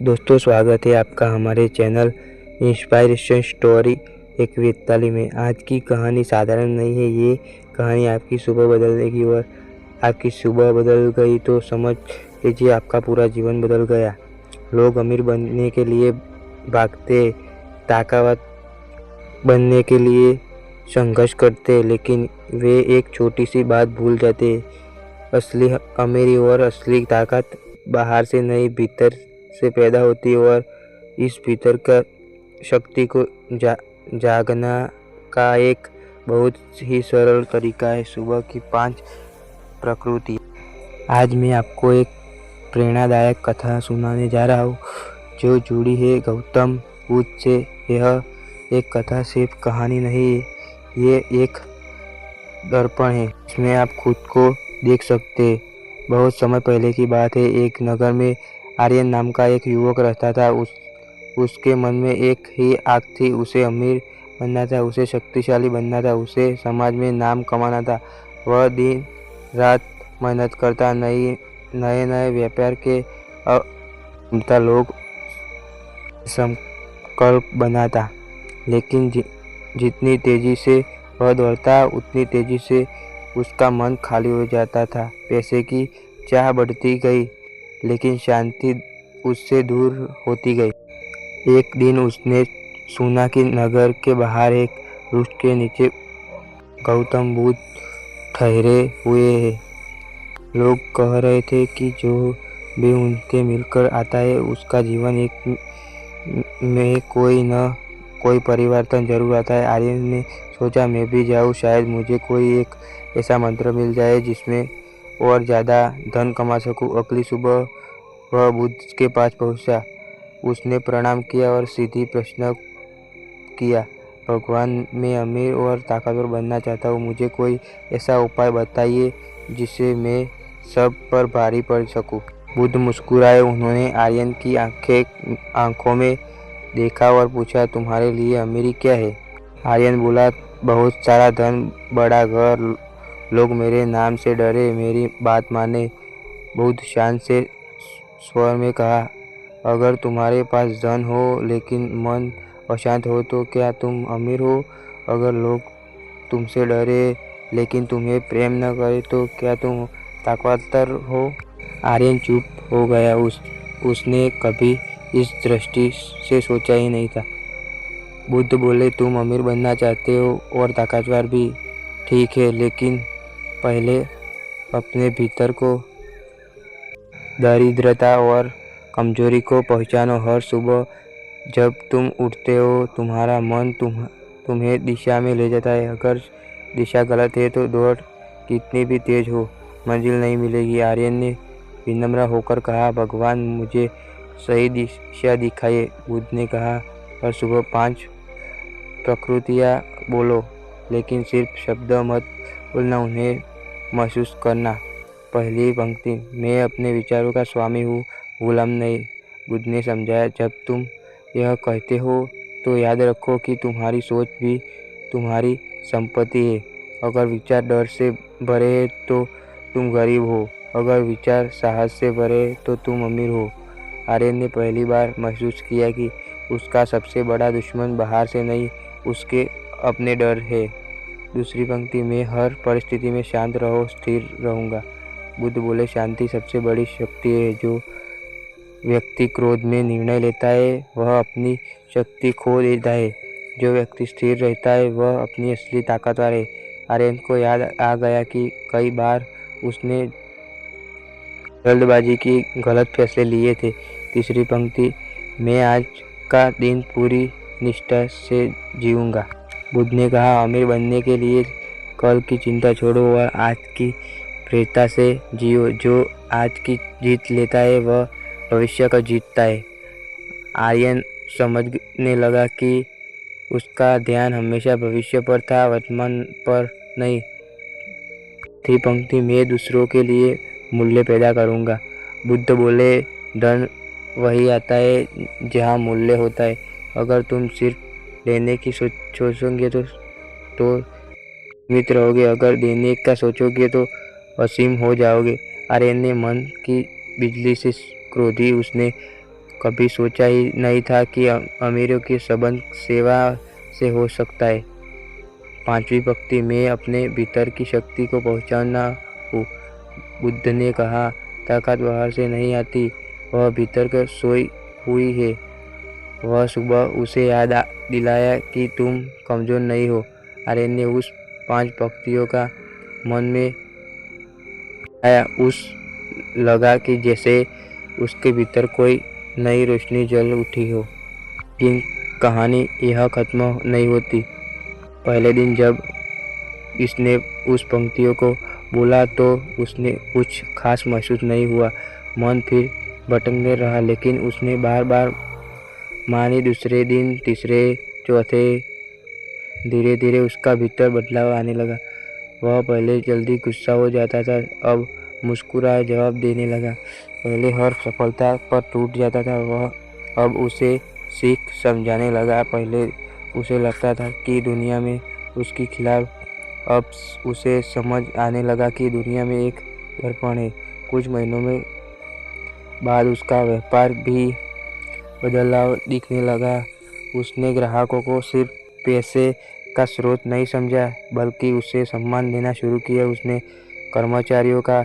दोस्तों, स्वागत है आपका हमारे चैनल इंस्पायरेशन स्टोरी एक वेदताली में। आज की कहानी साधारण नहीं है। ये कहानी आपकी सुबह बदल देगी और आपकी सुबह बदल गई तो समझ लीजिए आपका पूरा जीवन बदल गया। लोग अमीर बनने के लिए भागते, ताकतवर बनने के लिए संघर्ष करते, लेकिन वे एक छोटी सी बात भूल जाते। असली अमीरी और असली ताकत बाहर से नहीं, भीतर से पैदा होती है। और इस भीतर का शक्ति को जागना का एक बहुत ही सरल तरीका है सुबह की 5 प्रकृति। आज मैं आपको एक प्रेरणादायक कथा सुनाने जा रहा हूँ जो जुड़ी है गौतम बुद्ध से। यह एक कथा सिर्फ कहानी नहीं है, ये एक दर्पण है। इसमें आप खुद को देख सकते। बहुत समय पहले की बात है। एक नगर में आर्यन नाम का एक युवक रहता था। उसके मन में एक ही आग थी, उसे अमीर बनना था, उसे शक्तिशाली बनना था, उसे समाज में नाम कमाना था। वह दिन रात मेहनत करता, नए नए व्यापार के लोग संकल्प बनाता। लेकिन जितनी तेजी से वह दौड़ता, उतनी तेजी से उसका मन खाली हो जाता था। पैसे की चाह बढ़ती गई, लेकिन शांति उससे दूर होती गई। एक दिन उसने सुना कि नगर के बाहर एक वृक्ष के नीचे गौतम बुद्ध ठहरे हुए हैं। लोग कह रहे थे कि जो भी उनके मिलकर आता है, उसका जीवन एक में कोई न कोई परिवर्तन जरूर आता है। आर्यन ने सोचा, मैं भी जाऊँ, शायद मुझे कोई एक ऐसा मंत्र मिल जाए जिसमें और ज़्यादा धन कमा सकूं। अगली सुबह वह बुद्ध के पास पहुंचा। उसने प्रणाम किया और सीधी प्रश्न किया, भगवान, मैं अमीर और ताकतवर बनना चाहता हूँ। मुझे कोई ऐसा उपाय बताइए जिससे मैं सब पर भारी पड़ सकूं। बुद्ध मुस्कुराए। उन्होंने आर्यन की आंखों में देखा और पूछा, तुम्हारे लिए अमीरी क्या है? आर्यन बोला, बहुत सारा धन, बड़ा घर, लोग मेरे नाम से डरे, मेरी बात माने। बुद्ध शांत से स्वर में कहा, अगर तुम्हारे पास धन हो लेकिन मन अशांत हो तो क्या तुम अमीर हो? अगर लोग तुमसे डरे लेकिन तुम्हें प्रेम न करे तो क्या तुम ताकतवर हो? आर्यन चुप हो गया। उसने कभी इस दृष्टि से सोचा ही नहीं था। बुद्ध बोले, तुम अमीर बनना चाहते हो और ताकतवर भी, ठीक है, लेकिन पहले अपने भीतर को, दरिद्रता और कमजोरी को पहचानो। हर सुबह जब तुम उठते हो, तुम्हारा मन तुम्हें दिशा में ले जाता है। अगर दिशा गलत है तो दौड़ कितनी भी तेज हो, मंजिल नहीं मिलेगी। आर्यन ने विनम्र होकर कहा, भगवान, मुझे सही दिशा दिखाइए। बुद्ध ने कहा, हर सुबह 5 प्रकृतियाँ बोलो, लेकिन सिर्फ शब्द मत बोलना, उन्हें महसूस करना। पहली पंक्ति, मैं अपने विचारों का स्वामी हूँ, गुलाम नहीं। बुद्ध ने समझाया, जब तुम यह कहते हो तो याद रखो कि तुम्हारी सोच भी तुम्हारी संपत्ति है। अगर विचार डर से भरे हैं तो तुम गरीब हो, अगर विचार साहस से भरे तो तुम अमीर हो। आर्यन ने पहली बार महसूस किया कि उसका सबसे बड़ा दुश्मन बाहर से नहीं, उसके अपने डर है। दूसरी पंक्ति में, हर परिस्थिति में शांत रहो, स्थिर रहूंगा। बुद्ध बोले, शांति सबसे बड़ी शक्ति है। जो व्यक्ति क्रोध में निर्णय लेता है वह अपनी शक्ति खो देता है। जो व्यक्ति स्थिर रहता है वह अपनी असली ताकतवर है। आर्यन को याद आ गया कि कई बार उसने जल्दबाजी की गलत फैसले लिए थे। तीसरी पंक्ति, मैं आज का दिन पूरी निष्ठा से जीऊंगा। बुद्ध ने कहा, अमीर बनने के लिए कल की चिंता छोड़ो और आज की प्रेरता से जियो। जो आज की जीत लेता है वह भविष्य का जीतता है। आर्यन समझने लगा कि उसका ध्यान हमेशा भविष्य पर था, वर्तमान पर नहीं। थी पंक्ति, मैं दूसरों के लिए मूल्य पैदा करूंगा। बुद्ध बोले, धन वही आता है जहाँ मूल्य होता है। अगर तुम सिर्फ लेने की सोचोगे तो सीमित रहोगे, अगर देने का सोचोगे तो असीम हो जाओगे। आर्यन ने मन की बिजली से क्रोधी। उसने कभी सोचा ही नहीं था कि अमीरों की संबंध सेवा से हो सकता है। पांचवी पंक्ति में अपने भीतर की शक्ति को पहचानना हूँ। बुद्ध ने कहा, ताकत बाहर से नहीं आती, वह भीतर का सोई हुई है। वह सुबह उसे याद दिलाया कि तुम कमजोर नहीं हो। आर्यन ने उस 5 पंक्तियों का मन में आया। उस लगा कि जैसे उसके भीतर कोई नई रोशनी जल उठी हो। लेकिन कहानी यह खत्म नहीं होती। पहले दिन जब इसने उस पंक्तियों को बोला तो उसने कुछ खास महसूस नहीं हुआ। मन फिर भटकने रहा, लेकिन उसने बार बार मानी। दूसरे दिन, तीसरे, चौथे, धीरे धीरे उसका भीतर बदलाव आने लगा। वह पहले जल्दी गुस्सा हो जाता था, अब मुस्कुरा जवाब देने लगा। पहले हर सफलता पर टूट जाता था, वह अब उसे सीख समझाने लगा। पहले उसे लगता था कि दुनिया में उसके खिलाफ, अब उसे समझ आने लगा कि दुनिया में एक दर्पण है। कुछ महीनों में बाद उसका व्यापार भी बदलाव दिखने लगा। उसने ग्राहकों को सिर्फ पैसे का स्रोत नहीं समझा, बल्कि उसे सम्मान देना शुरू किया। उसने कर्मचारियों का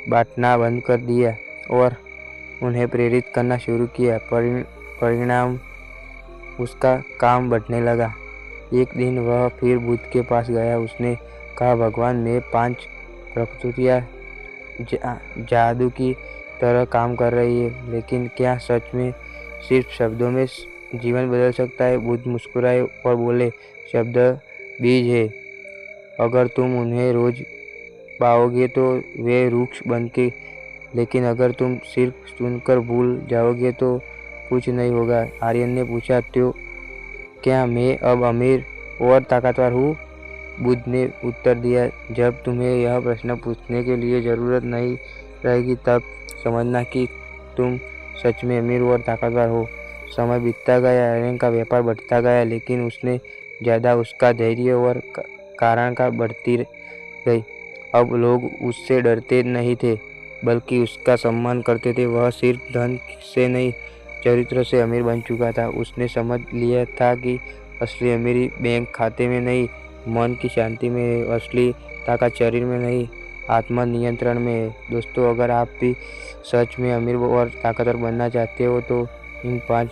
बांटना बंद कर दिया और उन्हें प्रेरित करना शुरू किया। परिणाम, उसका काम बढ़ने लगा। एक दिन वह फिर बुद्ध के पास गया। उसने कहा, भगवान, मैं 5 प्रकृतियाँ जादू की तरह काम कर रही है, लेकिन क्या सच में सिर्फ शब्दों में जीवन बदल सकता है? बुद्ध मुस्कुराए और बोले, शब्द बीज है। अगर तुम उन्हें रोज पाओगे तो वे वृक्ष बनके, लेकिन अगर तुम सिर्फ सुनकर भूल जाओगे तो कुछ नहीं होगा। आर्यन ने पूछा, तो क्या मैं अब अमीर और ताकतवर हूँ? बुद्ध ने उत्तर दिया, जब तुम्हें यह प्रश्न पूछने के लिए जरूरत नहीं रहेगी, तब समझना कि तुम सच में अमीर और ताकतवर हो। समय बीतता गया, आर्यन का व्यापार बढ़ता गया, लेकिन उसने ज़्यादा उसका धैर्य और कारण का बढ़ती गई। अब लोग उससे डरते नहीं थे, बल्कि उसका सम्मान करते थे। वह सिर्फ धन से नहीं, चरित्र से अमीर बन चुका था। उसने समझ लिया था कि असली अमीरी बैंक खाते में नहीं, मन की शांति में है। असली ताकत शरीर में नहीं, आत्म नियंत्रण में है। दोस्तों, अगर आप भी सच में अमीर और ताकतवर बनना चाहते हो तो इन 5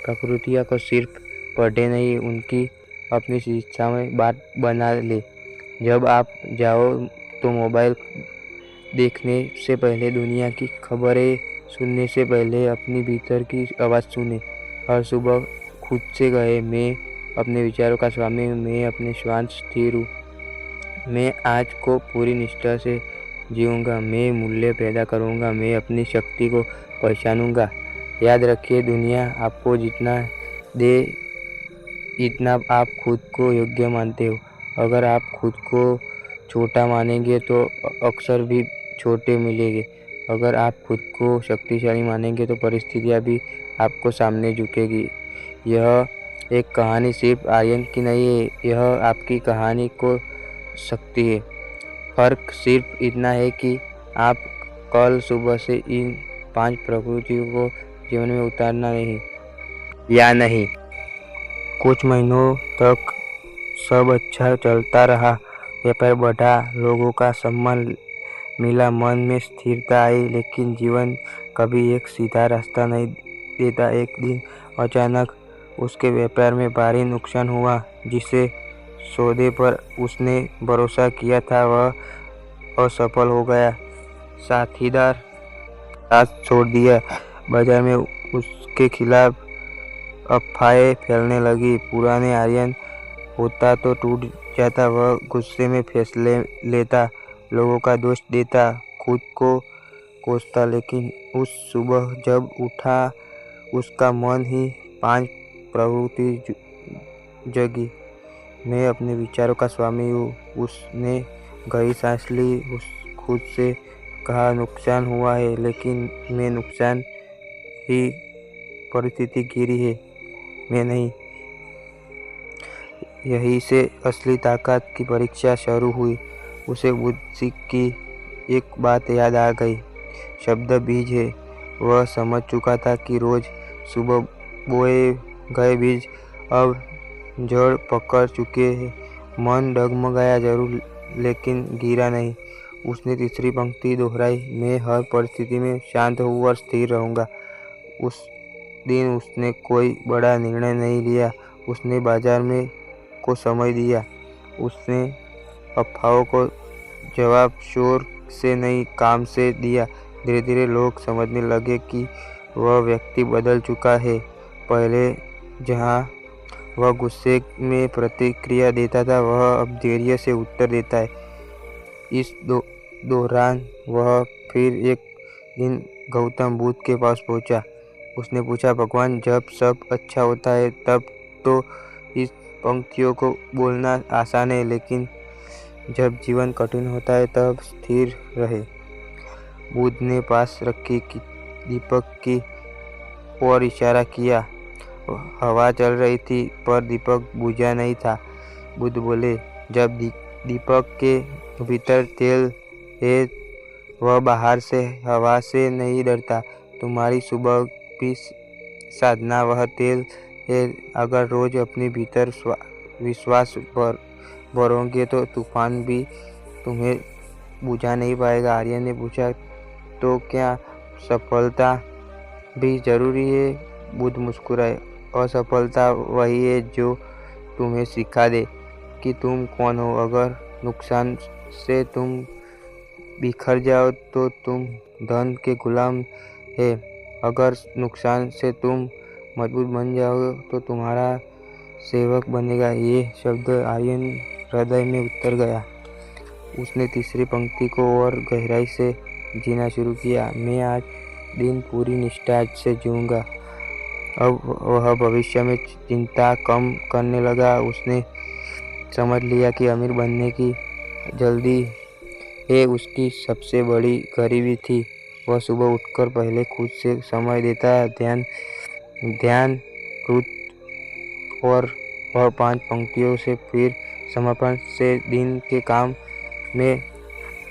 प्रकृतियों को सिर्फ पढ़े नहीं, उनकी अपनी शिक्षा में बात बना ले। जब आप जाओ तो मोबाइल देखने से पहले, दुनिया की खबरें सुनने से पहले अपनी भीतर की आवाज़ सुने। हर सुबह खुद से कहे, मैं अपने विचारों का स्वामी हूँ, मैं अपने श्वास स्थिर हूँ, मैं आज को पूरी निष्ठा से जीऊँगा, मैं मूल्य पैदा करूँगा, मैं अपनी शक्ति को पहचानूँगा। याद रखिए, दुनिया आपको जितना दे इतना आप खुद को योग्य मानते हो। अगर आप खुद को छोटा मानेंगे तो अक्सर भी छोटे मिलेंगे। अगर आप खुद को शक्तिशाली मानेंगे तो परिस्थितियाँ भी आपको सामने झुकेगी। यह एक कहानी सिर्फ आर्यन की नहीं है, यह आपकी कहानी को सकती है। फर्क सिर्फ इतना है कि आप कल सुबह से इन 5 प्रकृतियों को जीवन में उतारना नहीं या नहीं। कुछ महीनों तक सब अच्छा चलता रहा, व्यापार बढ़ा, लोगों का सम्मान मिला, मन में स्थिरता आई। लेकिन जीवन कभी एक सीधा रास्ता नहीं देता। एक दिन अचानक उसके व्यापार में भारी नुकसान हुआ। जिसे सौदे पर उसने भरोसा किया था वह असफल हो गया। साथीदार साथ छोड़ दिया। बाजार में उसके खिलाफ अफवाहें फैलने लगी। पुराने आर्यन होता तो टूट जाता। वह गुस्से में फैसले लेता, लोगों का दोष देता, खुद को कोसता। लेकिन उस सुबह जब उठा, उसका मन ही 5 प्रवृत्ति जगी। मैं अपने विचारों का स्वामी हूँ। उसने गहरी सांस ली। उस खुद से कहा, नुकसान हुआ है, लेकिन मैं नुकसान ही परिस्थिति गिरी है, मैं नहीं। यहीं से असली ताकत की परीक्षा शुरू हुई। उसे बुद्ध की एक बात याद आ गई, शब्द बीज है। वह समझ चुका था कि रोज सुबह बोए गए बीज अब जड़ पकड़ चुके हैं। मन डगमगाया जरूर, लेकिन गिरा नहीं। उसने तीसरी पंक्ति दोहराई, मैं हर परिस्थिति में शांत हूँ और स्थिर रहूँगा। उस दिन उसने कोई बड़ा निर्णय नहीं लिया। उसने बाजार में को समय दिया। उसने अफवाहों को जवाब शोर से नहीं, काम से दिया। धीरे धीरे लोग समझने लगे कि वह व्यक्ति बदल चुका है। पहले जहाँ वह गुस्से में प्रतिक्रिया देता था, वह अब धैर्य से उत्तर देता है। इस दौरान वह फिर एक दिन गौतम बुद्ध के पास पहुंचा। उसने पूछा, भगवान, जब सब अच्छा होता है तब तो इस पंक्तियों को बोलना आसान है, लेकिन जब जीवन कठिन होता है तब स्थिर रहे। बुद्ध ने पास रखी दीपक की ओर इशारा किया। हवा चल रही थी पर दीपक बुझा नहीं था। बुद्ध बोले, जब दीपक के भीतर तेल है वह बाहर से हवा से नहीं डरता। तुम्हारी सुबह की साधना वह तेल है। अगर रोज अपने भीतर विश्वास भरोगे तो तूफान भी तुम्हें बुझा नहीं पाएगा। आर्यन ने पूछा, तो क्या सफलता भी जरूरी है? बुद्ध मुस्कुराए, असफलता वही है जो तुम्हें सिखा दे कि तुम कौन हो। अगर नुकसान से तुम बिखर जाओ तो तुम धन के गुलाम है। अगर नुकसान से तुम मजबूत बन जाओ तो तुम्हारा सेवक बनेगा। ये शब्द आर्यन हृदय में उतर गया। उसने तीसरी पंक्ति को और गहराई से जीना शुरू किया। मैं आज दिन पूरी निष्ठा से जीऊँगा। अब वह भविष्य में चिंता कम करने लगा। उसने समझ लिया कि अमीर बनने की जल्दी है उसकी सबसे बड़ी गरीबी थी। वह सुबह उठकर पहले खुद से समय देता, ध्यान रुत और वह 5 पंक्तियों से फिर समर्पण से दिन के काम में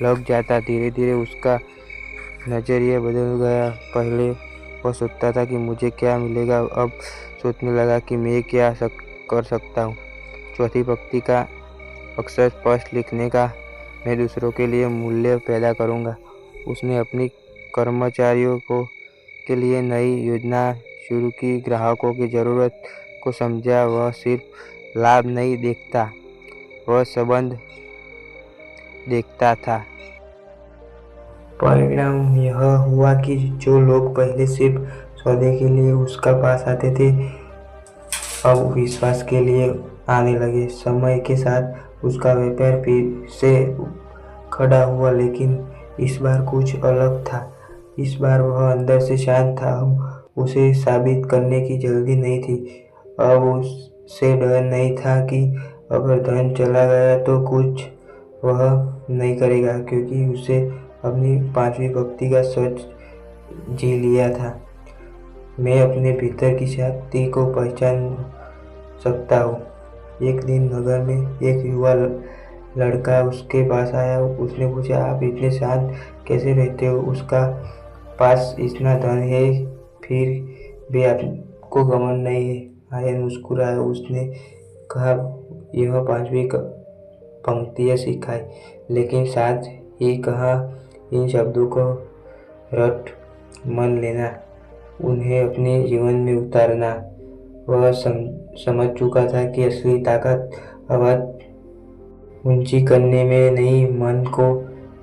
लग जाता। धीरे धीरे उसका नजरिया बदल गया। पहले वह सोचता था कि मुझे क्या मिलेगा, अब सोचने लगा कि मैं क्या कर सकता हूँ। चौथी पंक्ति का अक्षर स्पष्ट लिखने का, मैं दूसरों के लिए मूल्य पैदा करूँगा। उसने अपनी कर्मचारियों के लिए नई योजना शुरू की, ग्राहकों की ज़रूरत को समझा। वह सिर्फ लाभ नहीं देखता, वह संबंध देखता था। परिणाम यह हुआ कि जो लोग पहले सिर्फ सौदे के लिए उसका पास आते थे, अब विश्वास के लिए आने लगे। समय के साथ उसका व्यापार फिर से खड़ा हुआ, लेकिन इस बार कुछ अलग था। इस बार वह अंदर से शांत था। अब उसे साबित करने की जल्दी नहीं थी। अब उससे डर नहीं था कि अगर धन चला गया तो कुछ वह नहीं करेगा, क्योंकि उसे अपनी 5वीं पंक्ति का सच जी लिया था। मैं अपने भीतर की शक्ति को पहचान सकता हूँ। एक दिन नगर में एक युवा लड़का उसके पास आया। उसने पूछा, आप इतने शांत कैसे रहते हो? उसका पास इतना धन है फिर भी आपको घमंड नहीं है। आर्यन मुस्कुराया। उसने कहा, यह 5वीं पंक्तियाँ सिखाई, लेकिन साथ ही कहा, इन शब्दों को रट मन लेना, उन्हें अपने जीवन में उतारना। वह समझ चुका था कि असली ताकत आवाज़ ऊंची करने में नहीं, मन को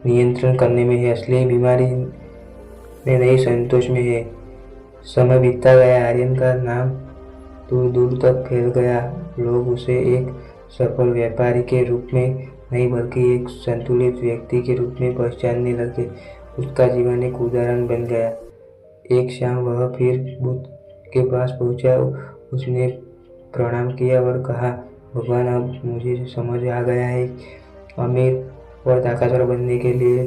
नियंत्रण करने में है। असली बीमारी में नहीं, संतोष में है। समय बीतता गया। आर्यन का नाम दूर दूर तक फैल गया। लोग उसे एक सफल व्यापारी के रूप में नहीं, बल्कि एक संतुलित व्यक्ति के रूप में पहचानने लगे। उसका जीवन एक उदाहरण बन गया। एक शाम वह फिर बुद्ध के पास पहुंचा। उसने प्रणाम किया और कहा, भगवान, अब मुझे समझ आ गया है, अमीर और ताकतवर बनने के लिए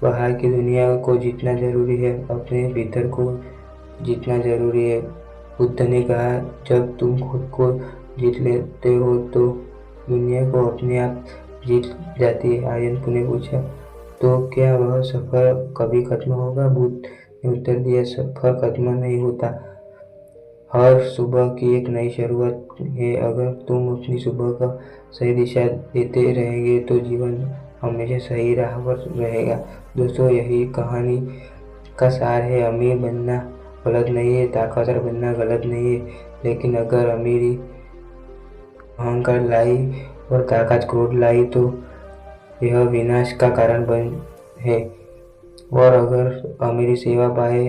बाहर की दुनिया को जीतना जरूरी है, अपने भीतर को जीतना जरूरी है। बुद्ध ने कहा, जब तुम खुद को जीत लेते हो तो दुनिया को अपने आप जीत जाती है। आर्यन ने पूछा, तो क्या वह सफर कभी खत्म होगा? बुद्ध ने उत्तर दिया, सफर खत्म नहीं होता, हर सुबह की एक नई शुरुआत है। अगर तुम अपनी सुबह का सही दिशा देते रहेंगे तो जीवन हमेशा सही राह पर रहेगा। दोस्तों, यही कहानी का सार है। अमीर बनना गलत नहीं है, ताकतवर बनना गलत नहीं है, लेकिन अगर अमीरी अहंकार लाई और ताकत क्रोध लाई तो यह विनाश का कारण बन है। और अगर अमीरी सेवा पाए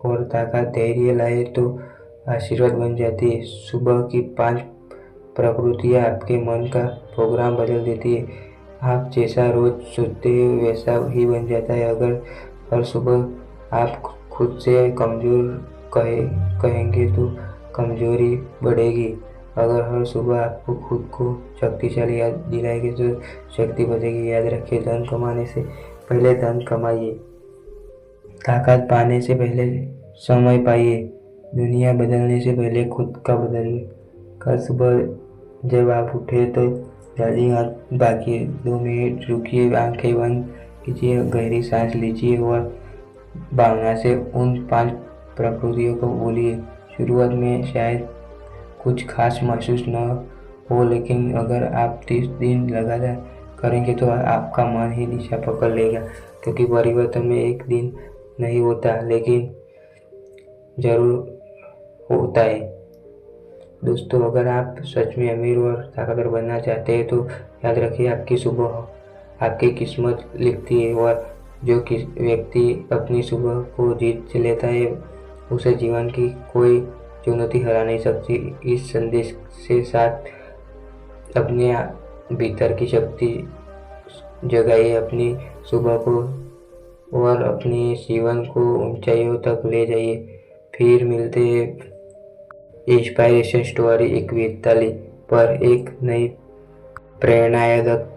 और ताकत धैर्य लाए तो आशीर्वाद बन जाती है। सुबह की 5 प्रकृतियाँ आपके मन का प्रोग्राम बदल देती है। आप जैसा रोज सोचते हो वैसा ही बन जाता है। अगर हर सुबह आप खुद से कमजोर कहेंगे तो कमजोरी बढ़ेगी। अगर हर सुबह आपको खुद को शक्तिशाली याद दिलाएंगे तो शक्ति बढ़ेगी। याद रखिए, धन कमाने से पहले धन कमाइए, ताकत पाने से पहले समय पाइए, दुनिया बदलने से पहले खुद का बदलिए। कल सुबह जब आप उठे तो जल्दी मत भागिए, 2 मिनट रुकिए, आंखें बंद कीजिए, गहरी सांस लीजिए और भावना से उन 5 प्रकृतियों को बोलिए। शुरुआत में शायद कुछ खास महसूस न हो, लेकिन अगर आप 30 दिन लगातार करेंगे तो आपका मन ही दिशा पकड़ लेगा। क्योंकि परिवर्तन में एक दिन नहीं होता, लेकिन जरूर होता है। दोस्तों, अगर आप सच में अमीर और ताकतवर बनना चाहते हैं तो याद रखिए, आपकी सुबह आपकी किस्मत लिखती है और जो व्यक्ति अपनी सुबह को जीत लेता है उसे जीवन की कोई चुनौती हरा नहीं सकती। इस संदेश से साथ अपने भीतर की शक्ति जगाइए, अपनी सुबह को और अपने जीवन को ऊंचाइयों तक ले जाइए। फिर मिलते हैं इंस्पायरेशन स्टोरी 41 पर एक नई प्रेरणादायक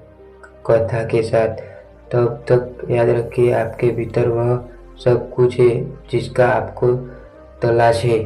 कथा के साथ। तब तक याद रखिए, आपके भीतर वह सब कुछ है जिसका आपको तलाश है।